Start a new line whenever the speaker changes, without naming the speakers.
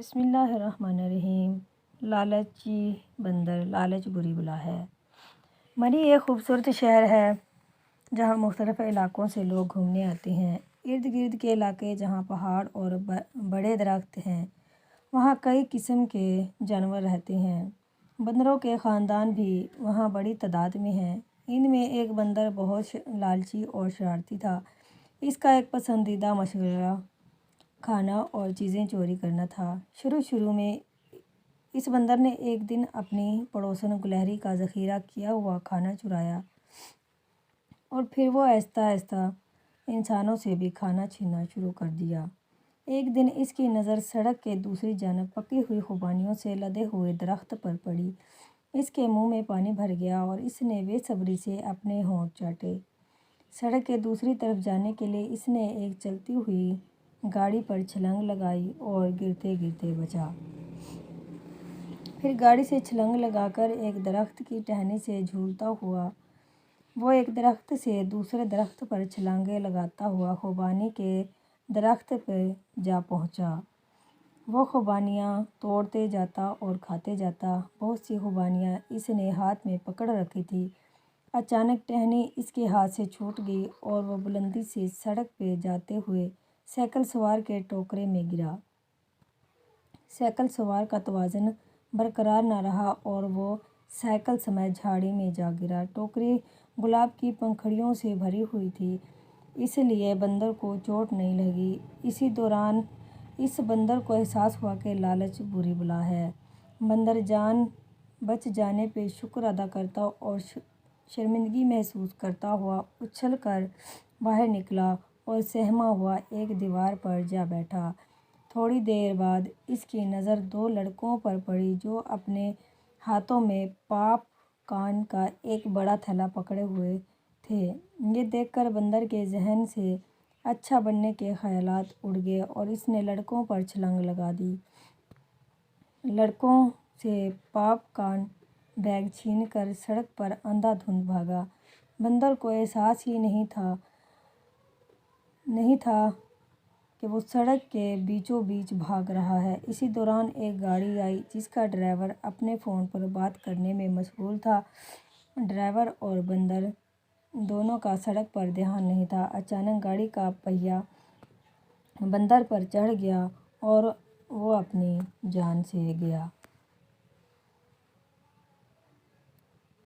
بسم اللہ الرحمن الرحیم۔ لالچی بندر، لالچ بری بلا ہے۔ مری ایک خوبصورت شہر ہے جہاں مختلف علاقوں سے لوگ گھومنے آتے ہیں۔ ارد گرد کے علاقے جہاں پہاڑ اور بڑے درخت ہیں، وہاں کئی قسم کے جانور رہتے ہیں۔ بندروں کے خاندان بھی وہاں بڑی تعداد میں ہیں۔ ان میں ایک بندر بہت لالچی اور شرارتی تھا۔ اس کا ایک پسندیدہ مشغلہ کھانا اور چیزیں چوری کرنا تھا۔ شروع میں اس بندر نے ایک دن اپنی پڑوسن گلہری کا ذخیرہ کیا ہوا کھانا چرایا اور پھر وہ آہستہ آہستہ انسانوں سے بھی کھانا چھیننا شروع کر دیا۔ ایک دن اس کی نظر سڑک کے دوسری جانب پکی ہوئی خوبانیوں سے لدے ہوئے درخت پر پڑی۔ اس کے منہ میں پانی بھر گیا اور اس نے بے صبری سے اپنے ہونٹ چاٹے۔ سڑک کے دوسری طرف جانے کے لیے اس نے ایک چلتی ہوئی گاڑی پر چھلانگ لگائی اور گرتے گرتے بچا۔ پھر گاڑی سے چھلانگ لگا کر ایک درخت کی ٹہنی سے جھولتا ہوا وہ ایک درخت سے دوسرے درخت پر چھلانگیں لگاتا ہوا خوبانی کے درخت پہ جا پہنچا۔ وہ خوبانیاں توڑتے جاتا اور کھاتے جاتا۔ بہت سی خوبانیاں اس نے ہاتھ میں پکڑ رکھی تھیں۔ اچانک ٹہنی اس کے ہاتھ سے چھوٹ گئی اور وہ بلندی سے سڑک پہ جاتے ہوئے سائیکل سوار کے ٹوکرے میں گرا۔ سائیکل سوار کا توازن برقرار نہ رہا اور وہ سائیکل سمیت جھاڑی میں جا گرا۔ ٹوکری گلاب کی پنکھڑیوں سے بھری ہوئی تھی، اس لیے بندر کو چوٹ نہیں لگی۔ اسی دوران اس بندر کو احساس ہوا کہ لالچ بری بلا ہے۔ بندر جان بچ جانے پہ شکر ادا کرتا اور شرمندگی محسوس کرتا ہوا اچھل کر باہر نکلا اور سہما ہوا ایک دیوار پر جا بیٹھا۔ تھوڑی دیر بعد اس کی نظر دو لڑکوں پر پڑی جو اپنے ہاتھوں میں پاپ کارن کا ایک بڑا تھیلا پکڑے ہوئے تھے۔ یہ دیکھ کر بندر کے ذہن سے اچھا بننے کے خیالات اڑ گئے اور اس نے لڑکوں پر چھلانگ لگا دی۔ لڑکوں سے پاپ کارن بیگ چھین کر سڑک پر اندھا دھند بھاگا۔ بندر کو احساس ہی نہیں تھا کہ وہ سڑک کے بیچوں بیچ بھاگ رہا ہے۔ اسی دوران ایک گاڑی آئی جس کا ڈرائیور اپنے فون پر بات کرنے میں مشغول تھا۔ ڈرائیور اور بندر دونوں کا سڑک پر دھیان نہیں تھا۔ اچانک گاڑی کا پہیہ بندر پر چڑھ گیا اور وہ اپنی جان سے گیا۔